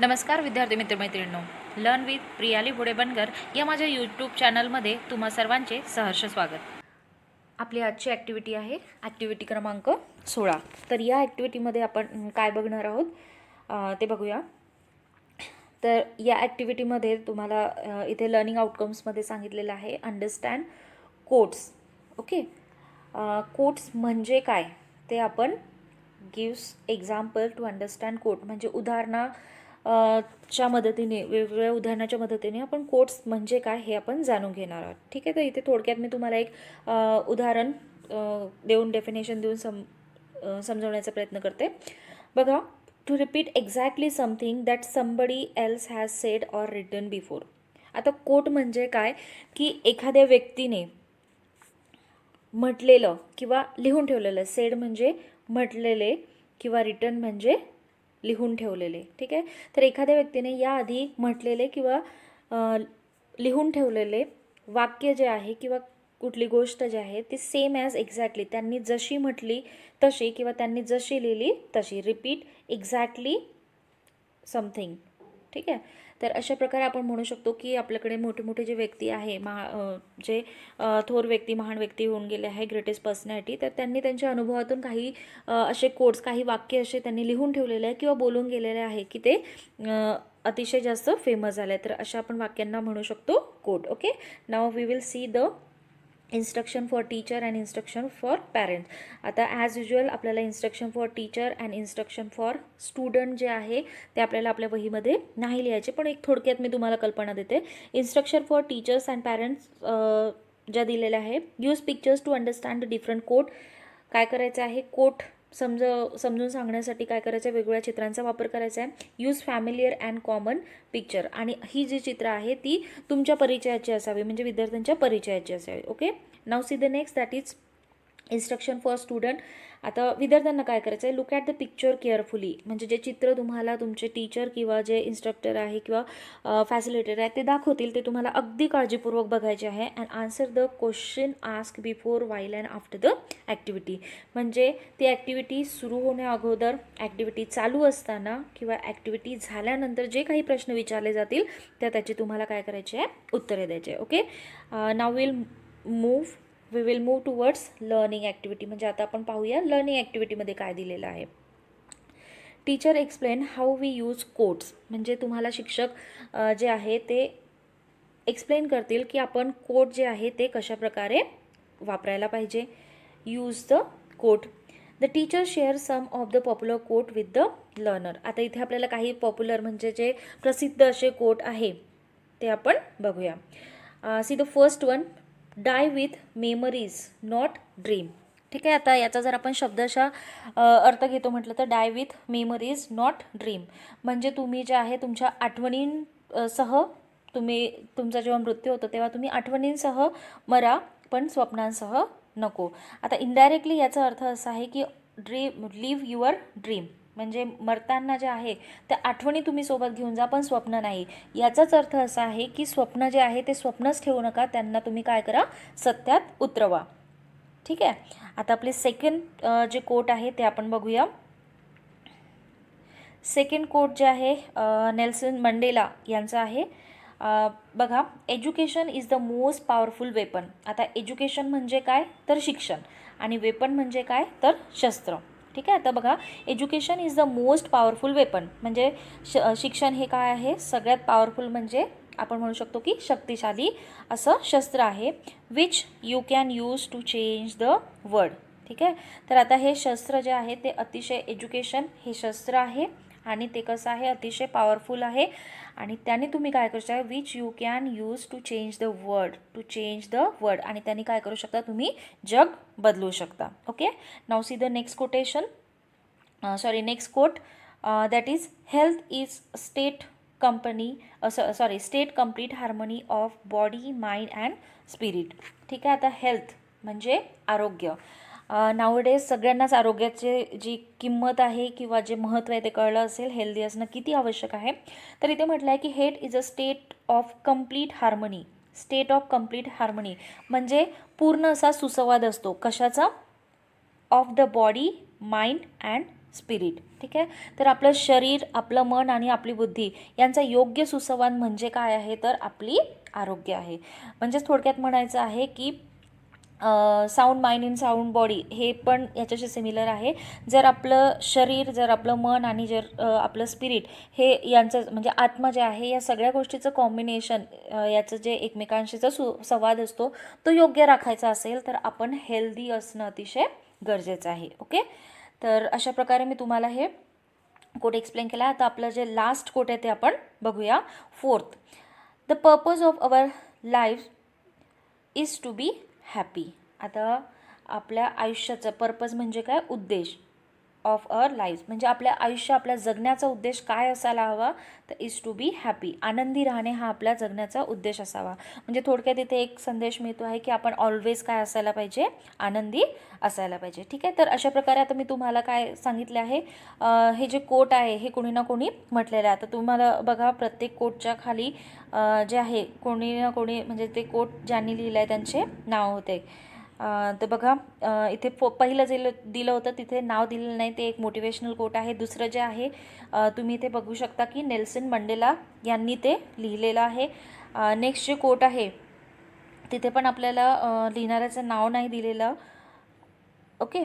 नमस्कार विद्यार्थी मित्रमैत्रिणींनो, learn with Priyali बुडे बनकर या माझ्या यूट्यूब चॅनलमध्ये तुम्हा सर्वांचे सहर्ष स्वागत. आपली आजची ॲक्टिव्हिटी आहे ॲक्टिव्हिटी क्रमांक 16. तर या ॲक्टिव्हिटीमध्ये आपण काय बघणार आहोत ते बघूया. तर या ॲक्टिव्हिटीमध्ये तुम्हाला इथे लर्निंग आउटकम्समध्ये सांगितलेलं आहे अंडरस्टँड कोट्स. ओके, कोट्स म्हणजे काय ते आपण gives example to understand quote म्हणजे च्या मदतीने वेगवेगळ्या उदाहरणाच्या मदतीने आपण कोट्स म्हणजे काय हे आपण जाणून घेणार आहोत. ठीक आहे, तर इथे थोडक्यात मी तुम्हाला एक उदाहरण देऊन डेफिनेशन देऊन समजवण्याचा प्रयत्न करते. बघा, to repeat exactly something that somebody else has said or written before. आता कोट म्हणजे काय की एखाद्या व्यक्तीने म्हटलेलं किंवा लिहून ठेवलेलं. सेड म्हणजे म्हटलेले किंवा रिटन म्हणजे लिहून ठेवलेले. ठीक आहे, तर एखाद्या व्यक्तीने याआधी म्हटलेले किंवा लिहून ठेवलेले वाक्य जे आहे किंवा कुठली गोष्ट जी आहे ती सेम ॲज एक्झॅक्टली त्यांनी जशी म्हटली तशी किंवा त्यांनी जशी लिहिली तशी. Repeat exactly something. ठीक आहे, तर अशा प्रकारे आपण म्हणू शकतो की आपल्याकडे मोठे मोठे जे व्यक्ती आहे जे थोर व्यक्ती महान व्यक्ती होऊन गेले आहे, ग्रेटेस्ट पर्सनॅलिटी, तर त्यांनी त्यांच्या अनुभवातून काही असे कोट्स काही वाक्य असे त्यांनी लिहून ठेवलेले आहे किंवा बोलून गेलेले आहे की ते अतिशय जास्त फेमस झाले. तर अशा आपण वाक्यांना म्हणू शकतो quote. Okay, now we will see the instruction for teacher and instruction for parents. आता ॲज युजल आपल्याला instruction for teacher and instruction for student जे आहे ते आपल्याला आपल्या वहीमध्ये नाही लिहायचे, पण एक थोडक्यात मी तुम्हाला कल्पना देते. Instruction for teachers and parents ज्या दिलेल्या आहे. Use pictures to understand the different quote. काय करायचं आहे, कोट समजून सांगण्यासाठी काय करायचं आहे, वेगवेगळ्या चित्रांचा वापर करायचा आहे. Use familiar and common picture. आणि ही जी चित्र आहे ती तुमच्या परिचयाची असावी म्हणजे विद्यार्थ्यांच्या परिचयाची असावी. Okay, now see the next that is instruction for student. आता विद्यार्थ्यांना काय करायचं आहे, look at the picture carefully म्हणजे जे चित्र तुम्हाला तुमचे टीचर किंवा जे इन्स्ट्रक्टर आहे किंवा फॅसिलिटेटर आहे ते दाखवतील ते तुम्हाला अगदी काळजीपूर्वक बघायचे आहे. And answer the question ask before while and after the activity. म्हणजे ती ॲक्टिव्हिटी सुरू होण्या अगोदर, ॲक्टिव्हिटी चालू असताना किंवा ॲक्टिव्हिटी झाल्यानंतर जे काही प्रश्न विचारले जातील त्याची तुम्हाला काय करायचे आहे, उत्तरे द्यायचे आहे. Okay, now we will move towards learning activity. म्हणजे आता आपण पाहूया लर्निंग ॲक्टिव्हिटीमध्ये काय दिलेलं आहे. Teacher explain how we use quotes. म्हणजे तुम्हाला शिक्षक जे आहे ते एक्सप्लेन करतील की आपण कोट जे आहे ते कशाप्रकारे वापरायला पाहिजे. Use the quote. The teacher share some of the popular quote with the learner. आता इथे आपल्याला काही पॉप्युलर म्हणजे जे प्रसिद्ध असे कोट आहे ते आपण बघूया. See the first one, die with memories not dream. ठीक आहे, आता याचा जर आपण शब्दशः अर्थ घेतो म्हटलं तर डाय विथ मेमरीज नॉट ड्रीम म्हणजे तुम्ही जे आहे तुमच्या आठवणींसह तुमचा जेव्हा मृत्यू होतो तेव्हा तुम्ही आठवणींसह मरा पण स्वप्नांसह नको. आता इनडायरेक्टली याचा अर्थ असा आहे की लिव्ह युअर ड्रीम म्हणजे मरताना जे आहे त्या आठवणी तुम्ही सोबत घेऊन जा पण स्वप्न नाही. याचाच अर्थ असा आहे की स्वप्न जे आहे ते स्वप्नच ठेवू नका, त्यांना तुम्ही काय करा, सत्यात उतरवा. ठीक आहे, आता आपले सेकंड जे कोट आहे ते आपण बघूया. सेकंड कोट जे आहे नेल्सन मंडेला यांचा आहे. बघा, education is the most powerful weapon. आता एज्युकेशन म्हणजे काय तर शिक्षण आणि वेपन म्हणजे काय तर शस्त्र. ठीक आहे, आता बघा, education is the most powerful weapon म्हणजे शिक्षण हे काय आहे सगळ्यात पॉवरफुल म्हणजे आपण म्हणू शकतो की शक्तिशाली असं शस्त्र आहे. Which you can use to change the world. ठीक आहे, तर आता हे शस्त्र जे आहे ते अतिशय एज्युकेशन हे शस्त्र आहे आणि ते कसं आहे अतिशय पॉवरफुल आहे आणि त्याने तुम्ही काय करू शकता, which you can use to change the world आणि त्यांनी काय करू शकता, तुम्ही जग बदलू शकता. Okay, now see the next quote that is health is state complete harmony of body mind and spirit. ठीक आहे, आता हेल्थ म्हणजे आरोग्य. नावडेज सगळ्यांनाच आरोग्याचे जी किंमत आहे किंवा जे महत्त्व आहे ते कळलं असेल. हेल्दी असणं किती आवश्यक आहे. तर इथे म्हटलं आहे की health is a state of complete harmony म्हणजे पूर्ण असा सुसंवाद असतो. कशाचा, of the body mind and spirit. ठीक आहे. तर आपलं शरीर, आपलं मन आणि आपली बुद्धी यांचा योग्य सुसंवाद म्हणजे काय आहे, तर आपली आरोग्य आहे. म्हणजेच थोडक्यात म्हणायचं आहे की sound mind in sound body हे पण याच्याशी सिमिलर आहे. जर आपलं शरीर, जर आपलं मन आणि जर आपलं स्पिरिट हे यांचं म्हणजे आत्मा जे आहे, या सगळ्या गोष्टीचं कॉम्बिनेशन, याचं जे एकमेकांशीचा संवाद असतो तो योग्य राखायचा असेल तर आपण हेल्दी असणं अतिशय गरजेचं आहे. ओके. तर अशा प्रकारे मी तुम्हाला हे कोट एक्सप्लेन केला. आता आपलं जे लास्ट कोट आहे ते आपण बघूया. 4th, the purpose of our life is to be happy. आता आपल्या आयुष्याचा पर्पज म्हणजे काय, उद्देश ऑफ अवर लाईफ म्हणजे आपल्या आयुष्य, आपल्या जगण्याचा उद्देश काय असायला हवा, तर इज टू बी हॅपी. आनंदी राहणे हा आपल्या जगण्याचा उद्देश असावा. म्हणजे थोडक्यात इथे एक संदेश मिळतो आहे की आपण ऑलवेज काय असायला पाहिजे, आनंदी असायला पाहिजे. ठीक आहे. तर अशा प्रकारे आता मी तुम्हाला काय सांगितले आहे, हे जे कोट आहे हे कोणी ना कोणी म्हटलेलं आहे. आता तुम्हाला बघा, प्रत्येक कोटच्या खाली जे आहे कोणी ना कोणी म्हणजे ते कोट ज्यांनी लिहिलं आहे त्यांचे नाव होते. तर बघा, इथे पहिलं जे दिलं होतं तिथे नाव दिलेलं नाही, ते एक मोटिवेशनल कोट आहे. दुसरं जे आहे तुम्ही इथे बघू शकता की नेल्सन मंडेला यांनी ते लिहिलेलं आहे. नेक्स्ट जे कोट आहे तिथे पण आपल्याला लिहिणाऱ्याचं नाव नाही दिलेलं. ओके.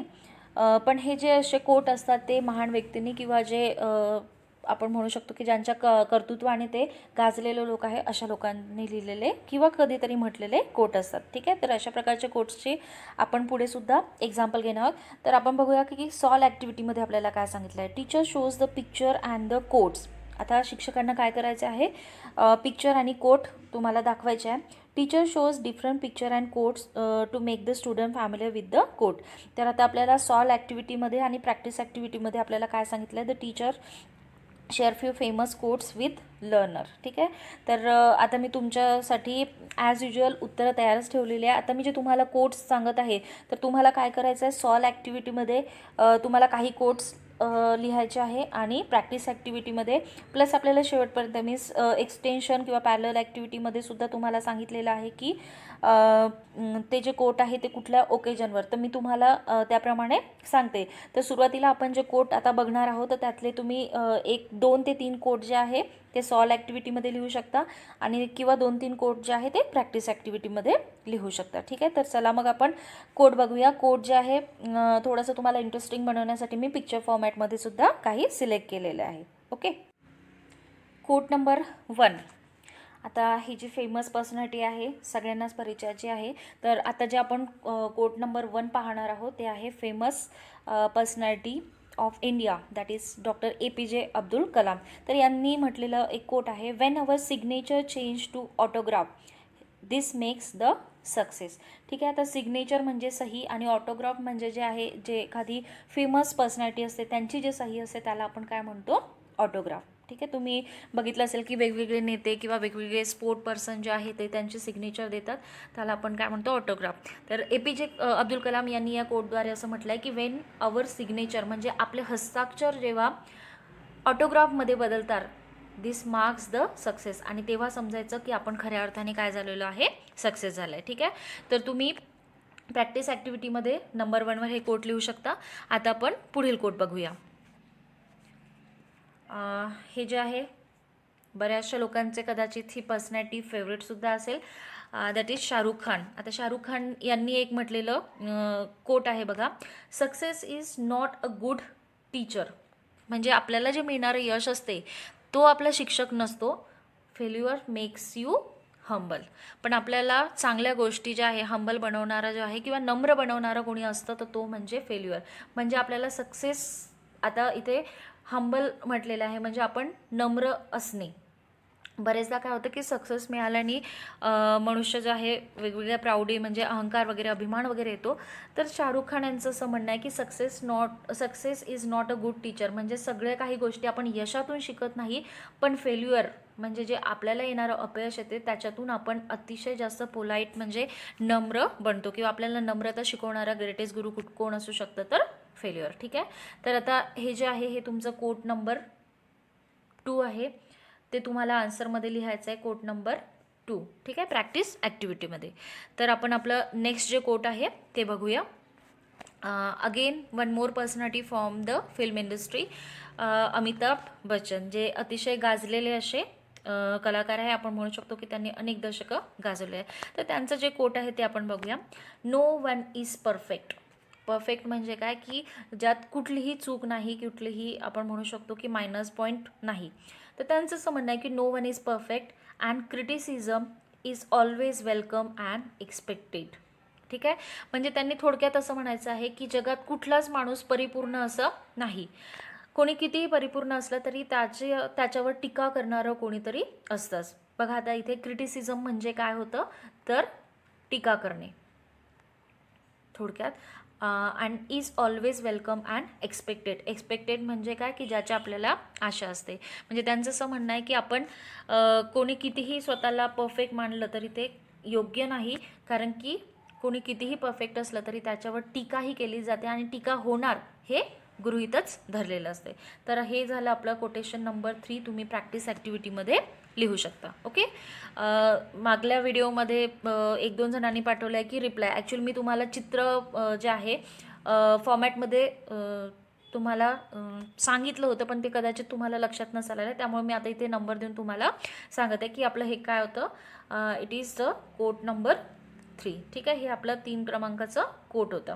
पण हे जे असे कोट असतात ते महान व्यक्तींनी किंवा जे आपण म्हणू शकतो की ज्यांच्या कर्तृत्वाने ते गाजलेले लोक आहे अशा लोकांनी लिहिलेले किंवा कधीतरी म्हटलेले कोट असतात. ठीक आहे. तर अशा प्रकारचे कोट्सची आपण पुढे सुद्धा एक्झाम्पल घेणार आहोत. तर आपण बघूया की सॉल्व ॲक्टिव्हिटीमध्ये आपल्याला काय सांगितलं आहे. Teacher shows the picture and the quotes. आता शिक्षकांना काय करायचं आहे, पिक्चर आणि कोट तुम्हाला दाखवायचे आहे. Teacher shows different picture and quotes to make the student familiar with the quote. तर आता आपल्याला सॉल्व ॲक्टिव्हिटीमध्ये आणि प्रॅक्टिस ॲक्टिव्हिटीमध्ये आपल्याला काय सांगितलं आहे, the teacher share few famous quotes with learner. ठीक आहे. तर आता मी तुमच्यासाठी ॲज युजल उत्तरं तयारच ठेवलेली आहे. आता मी जे तुम्हाला कोट्स सांगत आहे तर तुम्हाला काय करायचं आहे, सॉल्व ॲक्टिव्हिटीमध्ये तुम्हाला काही कोट्स लिहायचे आहे आणि प्रॅक्टिस ॲक्टिव्हिटीमध्ये प्लस आपल्याला शेवटपर्यंत मीन्स एक्सटेन्शन किंवा पॅरलल ॲक्टिव्हिटीमध्ये सुद्धा तुम्हाला सांगितलेलं आहे की ते जे कोट आहे ते कुठल्या ओकेजनवर, तर मी तुम्हाला त्याप्रमाणे सांगते. तर सुरुवातीला आपण जे कोट आता बघणार आहोत तर त्यातले तुम्ही 2 ते 3 कोट जे आहे ते सॉल्व ॲक्टिव्हिटीमध्ये लिहू शकता आणि किंवा 2-3 कोट जे आहे ते प्रॅक्टिस ॲक्टिव्हिटीमध्ये लिहू शकता. ठीक आहे. तर चला मग आपण कोट बघूया. कोट जे आहे थोडंसं तुम्हाला इंटरेस्टिंग बनवण्यासाठी मी पिक्चर फॉर्मॅटमध्ये सुद्धा काही सिलेक्ट केलेले आहे. ओके. Quote number 1. आता ही जी फेमस पर्सनॅलिटी आहे सगळ्यांनाच परिचयाची आहे. तर आता जे आपण कोट नंबर 1 पाहणार आहोत ते आहे famous personality of India, that is doctor APJ Abdul Kalam. तर यांनी म्हटलेलं एक कोट आहे, when our signature change to autograph this makes the success. ठीक आहे. आता सिग्नेचर म्हणजे सही आणि ऑटोग्राफ म्हणजे जे आहे, जे एखादी फेमस पर्सनॅलिटी असते त्यांची जे सही असते त्याला आपण काय म्हणतो, ऑटोग्राफ. ठीक आहे. तुम्ही बघितलं असेल की वेगवेगळे नेते किंवा वेगवेगळे स्पोर्ट पर्सन जे आहे ते त्यांचे सिग्नेचर देतात, त्याला आपण काय म्हणतो, ऑटोग्राफ. तर APJ अब्दुल कलाम यांनी या कोटद्वारे असं म्हटलं आहे की वेन अवर सिग्नेचर म्हणजे आपले हस्ताक्षर जेव्हा ऑटोग्राफमध्ये बदलतात, दिस मार्क्स द सक्सेस, आणि तेव्हा समजायचं की आपण खऱ्या अर्थाने काय झालेलो आहे, सक्सेस झालं आहे. ठीक आहे. तर तुम्ही प्रॅक्टिस ॲक्टिव्हिटीमध्ये नंबर 1वर हे कोट लिहू शकता. आता आपण पुढील कोट बघूया. हे जे आहे बऱ्याचशा लोकांचे कदाचित ही पर्सनॅलिटी फेवरेटसुद्धा असेल, दॅट इज शाहरुख खान. आता शाहरुख खान यांनी एक म्हटलेलं कोट आहे बघा, success is not a good teacher. म्हणजे आपल्याला जे मिळणारं यश असते तो आपला शिक्षक नसतो. Failure makes you humble. पण आपल्याला चांगल्या गोष्टी ज्या आहे हंबल बनवणारा जो आहे किंवा नम्र बनवणारा कोणी असतं तर तो म्हणजे फेल्युअर. म्हणजे आपल्याला सक्सेस, आता इथे हंबल म्हटलेलं आहे म्हणजे आपण नम्र असणे. बरेचदा काय होतं की सक्सेस मिळाल्याने मनुष्य जे आहे वेगवेगळ्या प्राऊडी म्हणजे अहंकार वगैरे अभिमान वगैरे येतो. तर शाहरुख खान यांचं असं म्हणणं आहे की success is not a good teacher. म्हणजे सगळ्या काही गोष्टी आपण यशातून शिकत नाही, पण फेल्युअर म्हणजे जे आपल्याला येणारं अपयश येते त्याच्यातून आपण अतिशय जास्त पोलाईट म्हणजे नम्र बनतो किंवा आपल्याला नम्रता शिकवणारा ग्रेटेस्ट गुरु कोण असू शकतं, तर फेल्युअर. ठीक आहे. तर आता हे जे आहे हे तुमचं कोट नंबर 2 आहे, ते तुम्हाला आन्सरमध्ये लिहायचं आहे, कोट नंबर 2. ठीक आहे. प्रॅक्टिस ॲक्टिव्हिटीमध्ये. तर आपण आपलं नेक्स्ट जे कोट आहे ते बघूया. Again one more personality from the film industry, Amitabh Bachchan, जे अतिशय गाजलेले असे कलाकार आहे. आपण म्हणू शकतो की त्यांनी अनेक दशकं गाजवले आहे. तर त्यांचं जे कोट आहे ते आपण बघूया. No one is perfect. Perfect म्हणजे काय, की ज्यात कुठलीही चूक नाही, कुठलीही आपण म्हणू शकतो की मायनस पॉईंट नाही. तर त्यांचं असं म्हणणं आहे की no one is perfect and criticism is always welcome and expected. ठीक आहे, म्हणजे त्यांनी थोडक्यात असं म्हणायचं आहे की जगात कुठलाच माणूस परिपूर्ण असं नाही. कोणी कितीही परिपूर्ण असलं तरी त्याच्यावर टीका करणारं कोणीतरी असतंच. बघा आता इथे क्रिटिसिझम म्हणजे काय होतं, तर टीका करणे थोडक्यात. And is always welcome and expected. Expected म्हणजे काय, की ज्याच्या आपल्याला आशा असते. म्हणजे त्यांचं असं म्हणणं आहे की आपण कोणी कितीही स्वतःला परफेक्ट मानलं तरी ते योग्य नाही, कारण की कोणी कितीही परफेक्ट असलं तरी त्याच्यावर टीकाही केली जाते आणि टीका होणार हे गृहीतच धरलेलं असते. तर हे झालं आपलं कोटेशन नंबर 3. तुम्ही प्रॅक्टिस ॲक्टिव्हिटीमध्ये लिहू शकता. ओके. मागल्या व्हिडिओमध्ये 1-2 जणांनी पाठवलं आहे की रिप्लाय. ॲक्च्युअली मी तुम्हाला चित्र जे आहे फॉर्मॅटमध्ये तुम्हाला सांगितलं होतं, पण ते कदाचित तुम्हाला लक्षात नसेल आलं. त्यामुळे मी आता इथे नंबर देऊन तुम्हाला सांगत आहे की आपलं हे काय होतं. It is the quote number 3. ठीक आहे, हे आपलं 3 क्रमांकाचं कोट होतं.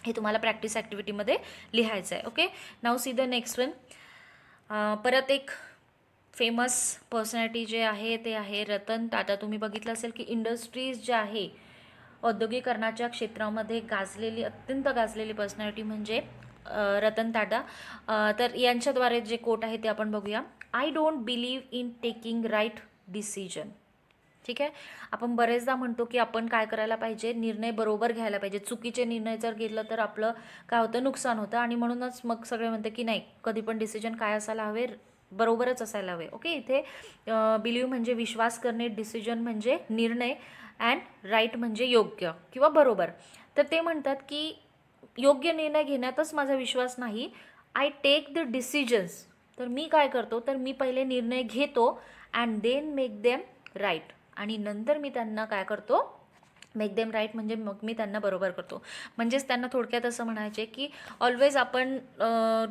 हे तुम्हाला प्रॅक्टिस ॲक्टिव्हिटीमध्ये लिहायचं आहे. Okay. Now see the next one. परत एक फेमस पर्सनॅलिटी जे आहे ते आहे रतन टाटा. तुम्ही बघितलं असेल की इंडस्ट्रीज जे आहे औद्योगिकरणाच्या क्षेत्रामध्ये गाजलेली, अत्यंत गाजलेली पर्सनॅलिटी म्हणजे रतन टाटा. तर यांच्याद्वारे जे कोट आहे ते आपण बघूया. I don't believe in taking right decision. ठीक आहे, आपण बरेचदा म्हणतो की आपण काय करायला पाहिजे, निर्णय बरोबर घ्यायला पाहिजे. चुकीचे निर्णय जर घेतलं तर आपलं काय होतं, नुकसान होतं. आणि म्हणूनच मग सगळे म्हणते की नाही, कधी पण डिसिजन काय असायला हवे, बरोबरच असायला हवे. ओके. इथे बिलीव्ह म्हणजे विश्वास करणे, डिसिजन म्हणजे निर्णय, अँड राईट म्हणजे योग्य किंवा बरोबर. तर ते म्हणतात की योग्य निर्णय घेण्यातच माझा विश्वास नाही. I take the decisions. तर मी काय करतो, तर मी पहिले निर्णय घेतो and then make them right. आणि नंतर मी त्यांना काय करतो, मेक देम राईट म्हणजे मग मी त्यांना बरोबर करतो. म्हणजेच त्यांना थोडक्यात असं म्हणायचे की ऑलवेज आपण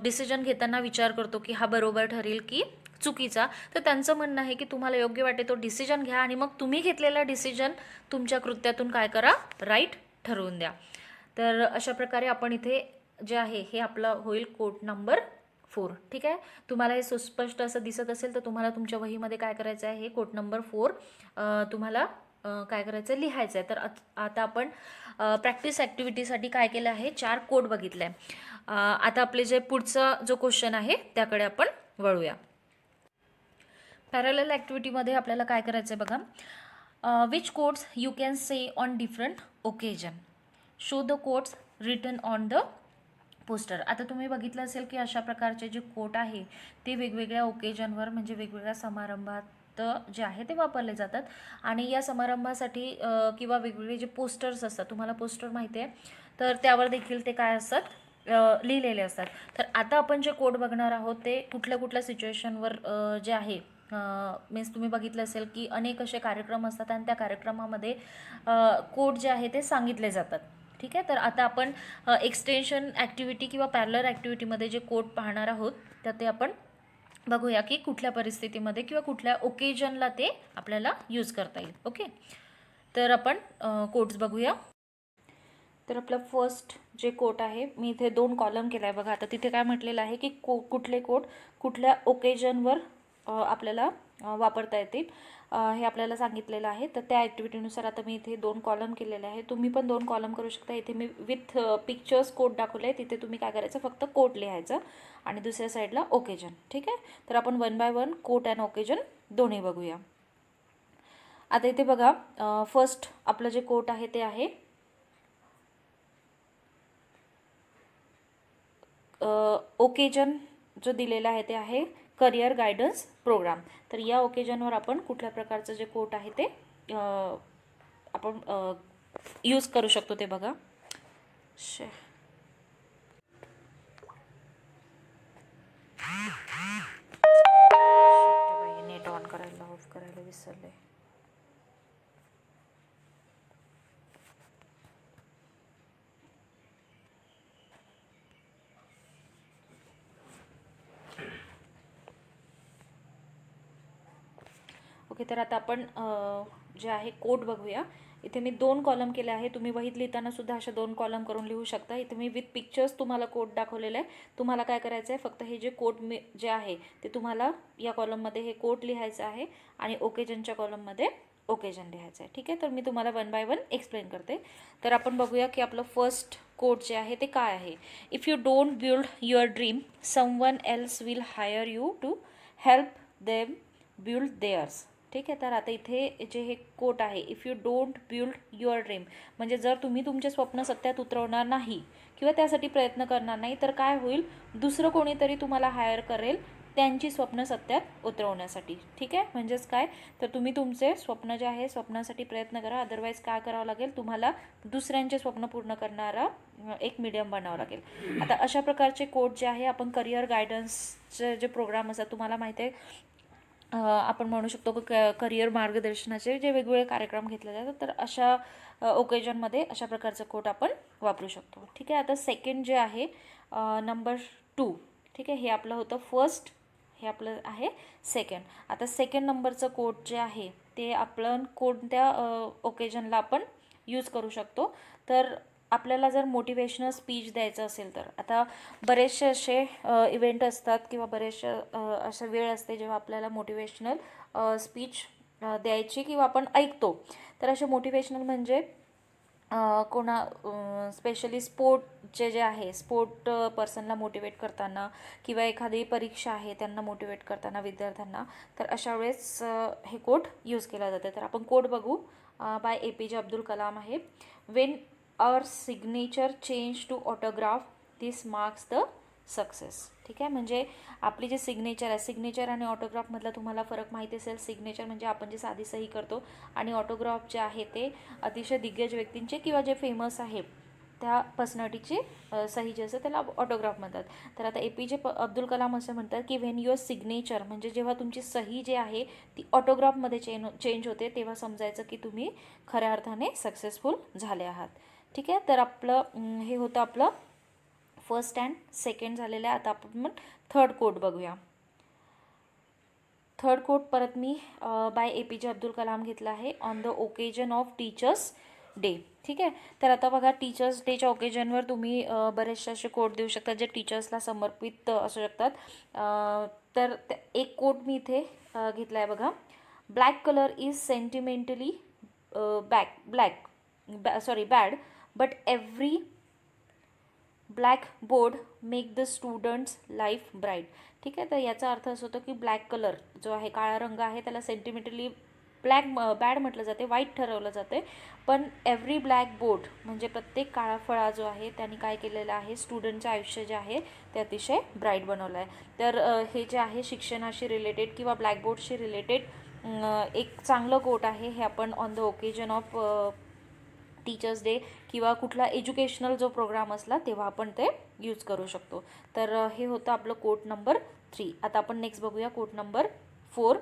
डिसिजन घेताना विचार करतो की हा बरोबर ठरेल की चुकीचा. तर त्यांचं म्हणणं आहे की तुम्हाला योग्य वाटे तो डिसिजन घ्या आणि मग तुम्ही घेतलेला डिसिजन तुमच्या कृत्यातून काय करा, राईट ठरवून द्या. तर अशा प्रकारे आपण इथे जे आहे हे आपलं होईल कोट नंबर 4. ठीक आहे, तुम्हाला हे सुस्पष्ट असं दिसत असेल तर तुम्हाला तुमच्या वहीमध्ये काय करायचं आहे, हे कोट नंबर 4 तुम्हाला काय करायचं आहे, लिहायचं आहे. तर आता आपण प्रॅक्टिस ॲक्टिव्हिटीसाठी काय केलं आहे, 4 कोट बघितले आहे. आता आपले जे पुढचा जो क्वेश्चन आहे त्याकडे आपण वळूया. पॅरलल ॲक्टिव्हिटीमध्ये आपल्याला काय करायचं आहे बघा. Which quotes you can say on different occasion. Show the quotes written on the poster. आता तुम्ही बघितलं असेल की अशा प्रकारचे जे कोट आहे ते वेगवेगळ्या ओकेजनवर म्हणजे वेगवेगळ्या समारंभात जे आहे ते वापरले जातात. आणि या समारंभासाठी किंवा वेगवेगळे जे पोस्टर्स असतात, तुम्हाला पोस्टर माहिती आहे, तर त्यावर देखील ते काय असतात, लिहिलेले असतात. तर आता आपण जे कोट बघणार आहोत ते कुठल्या कुठल्या सिच्युएशनवर जे आहे, मीन्स तुम्ही बघितलं असेल की अनेक असे कार्यक्रम असतात आणि त्या कार्यक्रमामध्ये कोट जे आहे ते सांगितले जातात. ठीक आहे, तर आता आपण एक्सटेन्शन ॲक्टिव्हिटी किंवा पॅरलर ॲक्टिव्हिटीमध्ये जे कोट पाहणार आहोत तर ते आपण बघूया की कुठल्या परिस्थितीमध्ये किंवा कुठल्या ओकेजनला ते आपल्याला यूज करता येईल. ओके, तर आपण कोट्स बघूया. तर आपलं फर्स्ट जे कोट आहे, मी इथे 2 कॉलम केला आहे बघा. आता तिथे काय म्हटलेलं आहे की कुठले कोट कुठल्या ओकेजनवर आपल्याला वापरता येतील हे आपल्याला सांगितलेलं आहे. तर त्या ॲक्टिव्हिटीनुसार आता मी इथे 2 कॉलम केलेले आहे. तुम्ही पण 2 कॉलम करू शकता. इथे मी विथ पिक्चर्स कोट दाखवले आहे. तिथे तुम्ही काय करायचं, फक्त कोट लिहायचं आणि दुसऱ्या साईडला ओकेजन. ठीक आहे, तर आपण 1 बाय 1 कोट अँड ओकेजन दोन्ही बघूया. आता इथे बघा, फर्स्ट आपलं जे कोट आहे ते आहे ओकेजन जो दिलेला आहे ते आहे करिअर गायडन्स प्रोग्राम. तर या ओकेजनवर आपण कुठल्या प्रकारचं जे कोट आहे ते आपण यूज करू शकतो ते बघा. नेट ऑन करायला, ऑफ करायला विसरले. ओके, तर आता आपण जे आहे कोट बघूया. इथे मी 2 कॉलम केले आहे. तुम्ही वहीत लिहिताना सुद्धा अशा 2 कॉलम करून लिहू शकता. इथे मी विथ पिक्चर्स तुम्हाला कोट दाखवलेलं आहे. तुम्हाला काय करायचं आहे, फक्त हे जे कोट जे आहे ते तुम्हाला या कॉलममध्ये हे कोट लिहायचं आहे आणि ओकेजनच्या कॉलममध्ये ओकेजन लिहायचं आहे. ठीक आहे, तर मी तुम्हाला 1 बाय 1 एक्सप्लेन करते. तर आपण बघूया की आपलं फर्स्ट कोट जे आहे ते काय आहे. If you don't build your dream, someone else will hire you to help them build theirs. ठीक आहे, तर आता इथे जे हे कोट आहे, if you don't build your dream, म्हणजे जर तुम्ही तुमचे स्वप्न सत्यात उतरवणार नाही किंवा त्यासाठी प्रयत्न करणार नाही तर काय होईल, दुसरं कोणीतरी तुम्हाला हायर करेल त्यांची स्वप्न सत्यात उतरवण्यासाठी. ठीक आहे, म्हणजेच काय, तर तुम्ही तुमचे स्वप्न जे आहे स्वप्नासाठी प्रयत्न करा. अदरवाईज काय करावं लागेल, तुम्हाला दुसऱ्यांचे स्वप्न पूर्ण करणारा एक मीडियम बनावं लागेल. आता अशा प्रकारचे कोट जे आहे आपण करिअर गायडन्सचे जे प्रोग्राम असतात, तुम्हाला माहिती आहे आपण म्हणू शकतो की करिअर मार्गदर्शनाचे जे वेगवेगळे कार्यक्रम घेतले जातात, तर अशा ओकेजनमध्ये अशा प्रकारचं कोट आपण वापरू शकतो. ठीक आहे, आता सेकंड जे आहे नंबर 2. ठीक आहे, हे आपलं होतं फर्स्ट, हे आपलं आहे सेकंड. आता सेकंड नंबरचं कोट जे आहे ते आपण कोणत्या ओकेजनला आपण यूज करू शकतो, तर आपल्याला जर मोटिवेशनल स्पीच द्यायचं असेल तर आता बरेचसे असे इव्हेंट असतात किंवा बरेचसे अशा वेळ असते जेव्हा आपल्याला मोटिवेशनल स्पीच द्यायची किंवा आपण ऐकतो. तर असे मोटिवेशनल म्हणजे स्पेशली स्पोर्टचे जे आहे, स्पोर्ट पर्सनला मोटिवेट करताना किंवा एखादी परीक्षा आहे त्यांना मोटिवेट करताना विद्यार्थ्यांना, तर अशा वेळेस हे कोट यूज केला जाते. तर आपण कोट बघू. बाय APJ अब्दुल कलाम आहे. When our signature change to autograph, this marks the success. ठीक आहे, म्हणजे आपली जी सिग्नेचर आहे, सिग्नेचर आणि ऑटोग्राफमधला तुम्हाला फरक माहिती असेल. सिग्नेचर म्हणजे आपण जे साधी सही करतो आणि ऑटोग्राफ जे आहे ते अतिशय दिग्गज व्यक्तींचे किंवा जे फेमस आहे त्या पर्सनॅलिटीची सही जी असते त्याला ऑटोग्राफ म्हणतात. तर आता APJ अब्दुल कलाम असं म्हणतात की व्हेन युअर सिग्नेचर, म्हणजे जेव्हा तुमची सही जी आहे ती ऑटोग्राफमध्ये चेंज होते तेव्हा समजायचं की तुम्ही खऱ्या अर्थाने सक्सेसफुल झाले आहात. ठीक आहे, तर आपलं हे होतं आपलं फर्स्ट अँड सेकंड झालेलं आहे. आता आपण थर्ड कोट बघूया. थर्ड कोट परत मी बाय APJ अब्दुल कलाम घेतला आहे. On the occasion of teachers day. ठीक आहे, तर आता बघा टीचर्स डेच्या ओकेजनवर तुम्ही बरेचसे असे कोट देऊ शकता जे टीचर्सला समर्पित असू शकतात. तर एक कोट मी इथे घेतला आहे बघा. Black colour is sentimentally bad, but every black board make the students life bright. ठीक आहे, तर याचा अर्थ असं होतो की ब्लॅक कलर जो आहे, काळा रंग आहे, त्याला सेंटिमेंटली बॅड म्हटलं जाते, वाईट ठरवलं जाते. पण एव्हरी ब्लॅक बोर्ड म्हणजे प्रत्येक काळा फळा जो आहे त्यांनी काय केलेलं आहे, स्टुडंटचं आयुष्य जे आहे ते अतिशय ब्राईट बनवलं आहे. तर हे जे आहे शिक्षणाशी रिलेटेड किंवा ब्लॅकबोर्डशी रिलेटेड एक चांगलं कोट आहे. हे आपण on the occasion of teachers day किंवा कुठला एज्युकेशनल जो प्रोग्राम असला तेव्हा आपण ते यूज करू शकतो. तर हे होतं आपलं कोट नंबर 3. आता आपण नेक्स्ट बघूया कोट नंबर 4.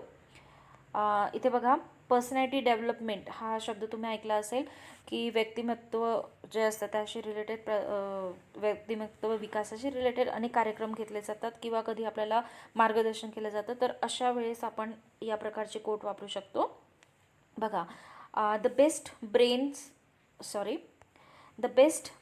इथे बघा, पर्सनॅलिटी डेव्हलपमेंट हा शब्द तुम्ही ऐकला असेल की व्यक्तिमत्व जे असतं त्याशी रिलेटेड व्यक्तिमत्व विकासाशी रिलेटेड अनेक कार्यक्रम घेतले जातात किंवा कधी आपल्याला मार्गदर्शन केलं जातं. तर अशा वेळेस आपण या प्रकारचे कोट वापरू शकतो. बघा, the best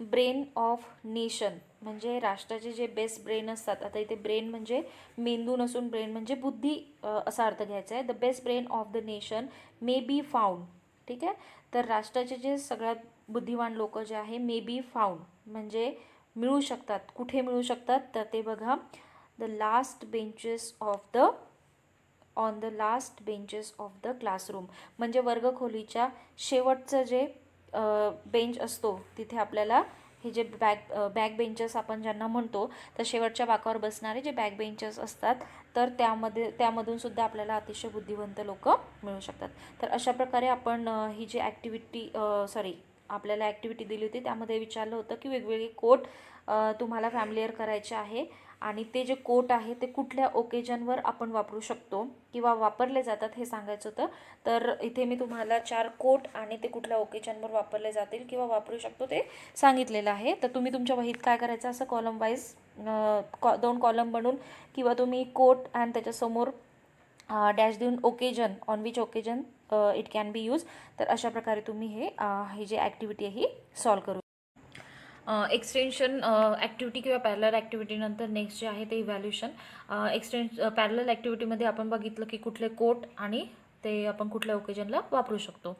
brain of nation, म्हणजे राष्ट्राचे जे बेस्ट ब्रेन असतात. आता इथे ब्रेन म्हणजे मेंदू नसून ब्रेन म्हणजे बुद्धी असा अर्थ घ्यायचा आहे. The best brain of the nation may be found. ठीक आहे, तर राष्ट्राचे जे सगळ्यात बुद्धिवान लोक जे आहे मे बी फाउंड म्हणजे मिळू शकतात. कुठे मिळू शकतात, तर ते बघा on the last benches of the classroom, म्हणजे वर्गखोलीच्या शेवटचं जे बेंच असतो तिथे आपल्याला हे जे बॅक बेंचर्स आपण ज्यांना म्हणतो, तर शेवटच्या बाकावर बसणारे जे बॅक बेंचर्स असतात, तर त्यामधून सुद्धा आपल्याला अतिशय बुद्धिवंत लोक मिळू शकतात. तर अशा प्रकारे आपण ही जी आपल्याला ॲक्टिव्हिटी दिली होती त्यामध्ये विचारलं होतं की वेगवेगळे कोट तुम्हाला फॅमिलियर करायचे आहे आणि ते जे कोट आहे ते कुठल्या ओकेजनवर आपण वापरू शकतो किंवा वापरले जातात हे सांगायचं होतं. तर इथे मी तुम्हाला 4 कोट आणि ते कुठल्या ओकेजनवर वापरले जातील किंवा वापरू शकतो ते सांगितलेलं आहे. तर तुम्ही तुमच्या वहीत काय करायचं, असं कॉलम वाईज 2 कॉलम बनवून किंवा तुम्ही कोट आणि त्याच्यासमोर डॅश देऊन occasion, on which occasion it can be use. तर अशा प्रकारे तुम्ही ही जी ॲक्टिव्हिटी आहे ही सॉल्व करू. एक्सटेन्शन ॲक्टिव्हिटी किंवा पॅरलल ॲक्टिव्हिटीनंतर नेक्स्ट जे आहे ते इव्हॅल्युशन. पॅरलल ॲक्टिव्हिटीमध्ये आपण बघितलं की कुठले कोट आणि ते आपण कुठल्या ओकेजनला वापरू शकतो.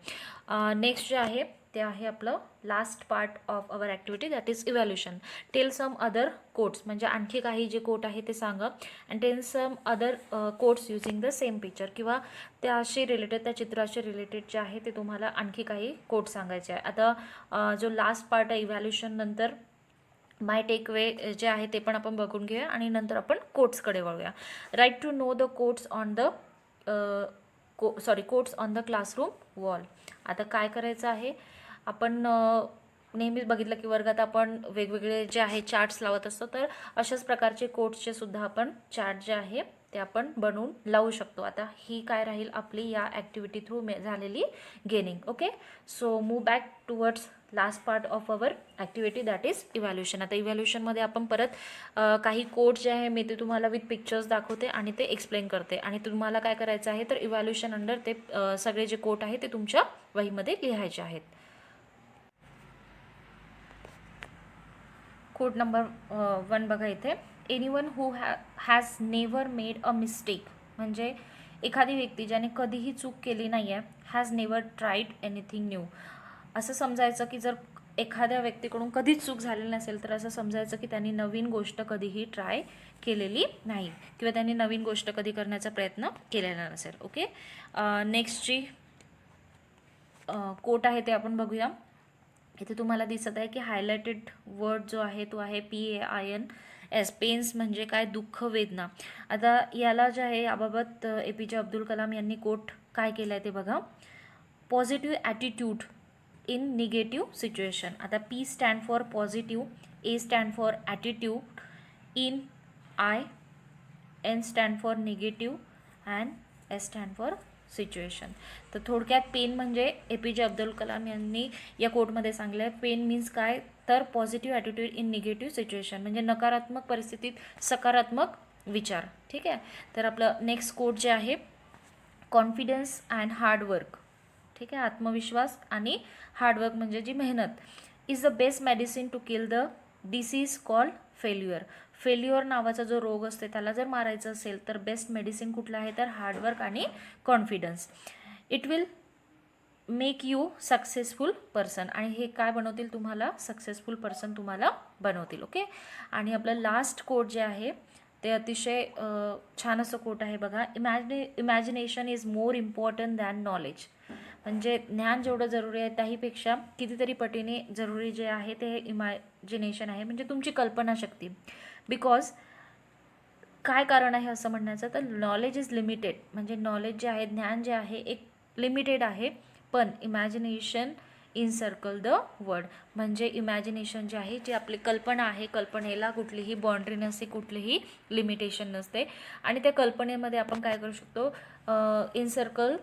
नेक्स्ट जे आहे ते आहे आपलं last part of our activity, that is evaluation. Tell some other quotes, म्हणजे आणखी काही जे कोट आहे ते सांगा. And tell some other quotes using the same picture, किंवा त्याशी रिलेटेड, त्या चित्राशी रिलेटेड जे आहे ते तुम्हाला आणखी काही कोट सांगायचे आहे. आता जो लास्ट पार्ट आहे इव्हॅल्युशन नंतर माय टेक वे जे आहे ते पण आपण बघून घेऊया आणि नंतर आपण कोट्सकडे वळूया. Write to know the quotes on the quotes on the classroom wall. आता काय करायचं आहे, आपण नेहमीच बघितलं की वर्गात आपण वेगवेगळे जे आहे चार्ट्स लावत असतो, तर अशाच प्रकारचे कोट्सचे सुद्धा आपण चार्ट जे आहे ते आपण बनवून लावू शकतो. आता ही काय राहील आपली या ॲक्टिव्हिटी थ्रू झालेली gaining. Okay, so move back towards last part of our activity, that is evaluation. आता इव्हॅल्युशनमध्ये आपण परत काही कोड जे आहे मी ते तुम्हाला विथ पिक्चर्स दाखवते आणि ते एक्सप्लेन करते, आणि तुम्हाला काय करायचं आहे तर इव्हॅल्युशन अंडर ते सगळे जे कोट आहे ते तुमच्या वहीमध्ये लिहायचे आहेत. कोड नंबर 1 बघा इथे. Anyone who has never made a mistake, म्हणजे एखादी व्यक्ती ज्याने कधीही चूक केली नाही आहे. Has never tried anything new, असं समजायचं की जर एखाद्या व्यक्तीकडून कधीच चूक झालेली नसेल तर असं समजायचं की त्यांनी नवीन गोष्ट कधीही ट्राय केलेली नाही, किंवा त्यांनी नवीन गोष्ट कधी करण्याचा प्रयत्न केलेला नसेल. ओके, नेक्स्ट जी कोट आहे ते आपण बघूया. इथे तुम्हाला दिसत आहे की हायलाइटेड वर्ड जो आहे तो आहे PAINS. पेन्स म्हणजे काय, दुःख, वेदना. आता याला जे आहे याबाबत APJ अब्दुल कलाम यांनी कोट काय केलं आहे ते बघा. Positive attitude in negative situation. आता P stand for positive, A stand for attitude, in N stand for negative and S stand for situation. तर थोडक्यात पेन म्हणजे APJ अब्दुल कलाम यांनी या कोटमध्ये सांगलं आहे. पेन मीन्स काय तर positive attitude in negative situation, म्हणजे नकारात्मक परिस्थितीत सकारात्मक विचार. ठीक आहे, तर आपलं नेक्स्ट कोट जे आहे कॉन्फिडन्स अँड हार्डवर्क. ठीक आहे, आत्मविश्वास आणि हार्डवर्क म्हणजे जी मेहनत. Is the best medicine to kill the disease called failure. Failure नावाचा जो रोग असते त्याला जर मारायचं असेल तर बेस्ट मेडिसिन कुठलं आहे तर हार्डवर्क आणि confidence. It will make you successful person, आणि हे काय बनवतील तुम्हाला, सक्सेसफुल पर्सन तुम्हाला बनवतील. ओके, आणि आपलं लास्ट कोट जे आहे ते अतिशय छान असं कोट आहे बघा. Imagination is more important than knowledge, म्हणजे ज्ञान जेवढं जरुरी आहे त्याहीपेक्षा कितीतरी पटीने जरुरी जे आहे ते इमॅजिनेशन आहे, म्हणजे तुमची कल्पनाशक्ती. बिकॉज काय कारण आहे असं म्हणण्याचं तर नॉलेज इज लिमिटेड, म्हणजे नॉलेज जे आहे, ज्ञान जे आहे एक लिमिटेड आहे, पण इमॅजिनेशन इनसर्कल द वर्ल्ड, म्हणजे इमॅजिनेशन जे आहे जी आपली कल्पना आहे, कल्पनेला कुठलीही बाउंड्री नसते, कुठलीही लिमिटेशन नसते, आणि त्या कल्पनेमध्ये आपण काय करू शकतो, इनसर्कल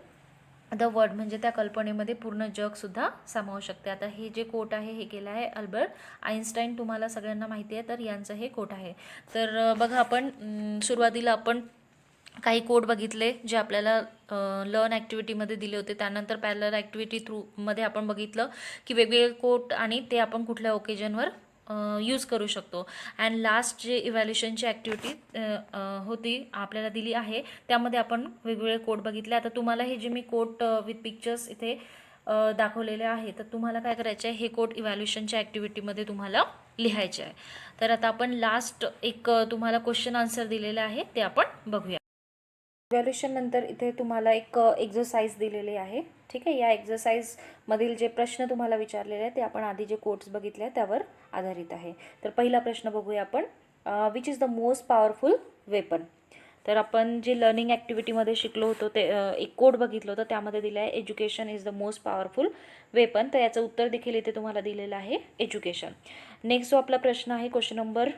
द वर्ल्ड, म्हणजे त्या कल्पनेमध्ये पूर्ण जगसुद्धा सामावू शकते. आता हे जे कोट आहे हे केलं आहे अल्बर्ट आइन्स्टाईन, तुम्हाला सगळ्यांना माहिती आहे, तर यांचं हे कोट आहे. तर बघा आपण सुरुवातीला आपण काही कोड बघितले जे आपल्याला लर्न ॲक्टिव्हिटीमध्ये दिले होते. त्यानंतर पॅरलल ॲक्टिव्हिटी थ्रूमध्ये आपण बघितलं की वेगवेगळे कोट आणि ते आपण कुठल्या ओकेजनवर यूज करू शकतो. अँड लास्ट जे इव्हॅल्युशनची ॲक्टिव्हिटी होती आपल्याला दिली आहे त्यामध्ये आपण वेगवेगळे कोड बघितले. आता तुम्हाला हे जे मी कोट विथ पिक्चर्स इथे दाखवलेले आहे तर तुम्हाला काय करायचे आहे, हे कोट इव्हॅल्युशनच्या ॲक्टिव्हिटीमध्ये तुम्हाला लिहायचे आहे. तर आता आपण लास्ट एक तुम्हाला क्वेश्चन आन्सर दिलेलं आहे ते आपण बघूया. इव्हॅल्युशन नंतर इथे तुम्हाला एक एक्झरसाइज दिलेली आहे. ठीक आहे, या एक्झरसाइजमधील जे प्रश्न तुम्हाला विचारलेले आहेत ते आपण आधी जे कोट्स बघितले आहेत त्यावर आधारित आहे. तर पहिला प्रश्न बघूया आपण. Which is the most powerful weapon. तर आपण जे लर्निंग ॲक्टिव्हिटीमध्ये शिकलो होतो ते एक कोड बघितलं होतं, त्यामध्ये दिलं आहे education is the most powerful weapon. तर याचं उत्तर देखील इथे तुम्हाला दिलेलं आहे एज्युकेशन. नेक्स्ट जो आपला प्रश्न आहे question number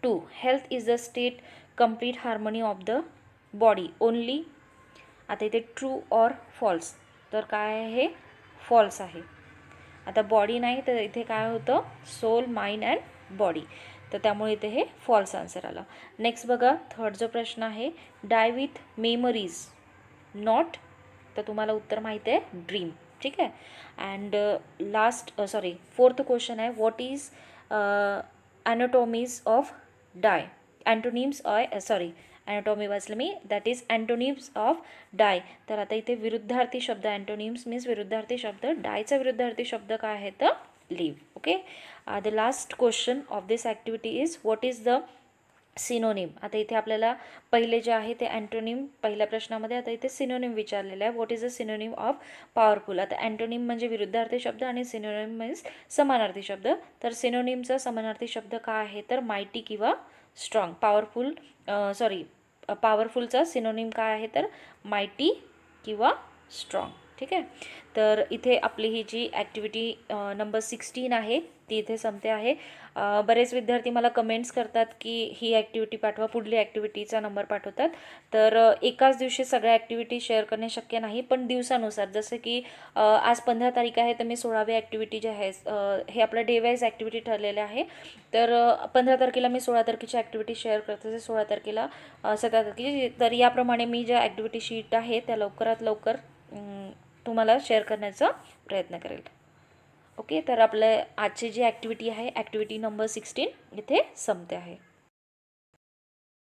2. Health is the state complete harmony of the body only. आता इथे ट्रू ऑर फॉल्स, तर काय आहे, फॉल्स आहे. आता बॉडी नाही तर इथे काय होतं, सोल, माइंड अँड बॉडी. तर त्यामुळे इथे हे फॉल्स आन्सर आलं. नेक्स्ट बघा, थर्ड जो प्रश्न आहे, डाय विथ मेमरीज नॉट, तर तुम्हाला उत्तर माहिती आहे ड्रीम. ठीक आहे. अँड फोर्थ क्वेश्चन आहे, what is anatomies of die, antonyms anatomy वाचलं मी, that is antonyms of die. तर आता इथे विरुद्धार्थी शब्द, अँटोनिम्स मीन्स विरुद्धार्थी शब्द, डायचा विरुद्धार्थी शब्द काय आहे तर live. Okay. The last question of this activity is what is the synonym. आता इथे आपल्याला पहिले जे आहे ते अँटोनिम पहिल्या प्रश्नामध्ये, आता इथे सिनोनिम विचारलेलं आहे. What is a synonym of powerful. आता अँटोनिम म्हणजे विरुद्धार्थी शब्द आणि सिनोनिम मीन्स समानार्थी शब्द. तर सिनोनिमचा समानार्थी शब्द काय आहे तर मायटी किंवा स्ट्रॉंग. पॉवरफुलचा सिनोनिम काय आहे तर मायटी किंवा स्ट्रॉंग. ठीक आहे. तर इथे आपली ही जी ॲक्टिव्हिटी नंबर 16 आहे ती इथे संपते आहे. बरेच विद्यार्थी मला कमेंट्स करतात की ही ॲक्टिव्हिटी पाठवा, पुढली ॲक्टिव्हिटीचा नंबर पाठवतात. तर एकाच दिवशी सगळ्या ॲक्टिव्हिटी शेअर करणे शक्य नाही, पण दिवसानुसार, जसं की आज 15 तारीख आहे तर मी 16वी ॲक्टिव्हिटी जे आहे, हे आपलं डे वाईज ॲक्टिव्हिटी ठरलेलं आहे. तर 15 तारखेला मी 16 तारखेची ॲक्टिव्हिटी शेअर करते, 16 तारखेला 17 तारखेची. तर याप्रमाणे मी ज्या ॲक्टिव्हिटी शीट आहे त्या लवकरात लवकर तुम्हाला शेअर करण्याचा प्रयत्न करेल. ओके. तर आपलं आजची जी ॲक्टिव्हिटी आहे, ॲक्टिव्हिटी नंबर 16 इथे संपते आहे.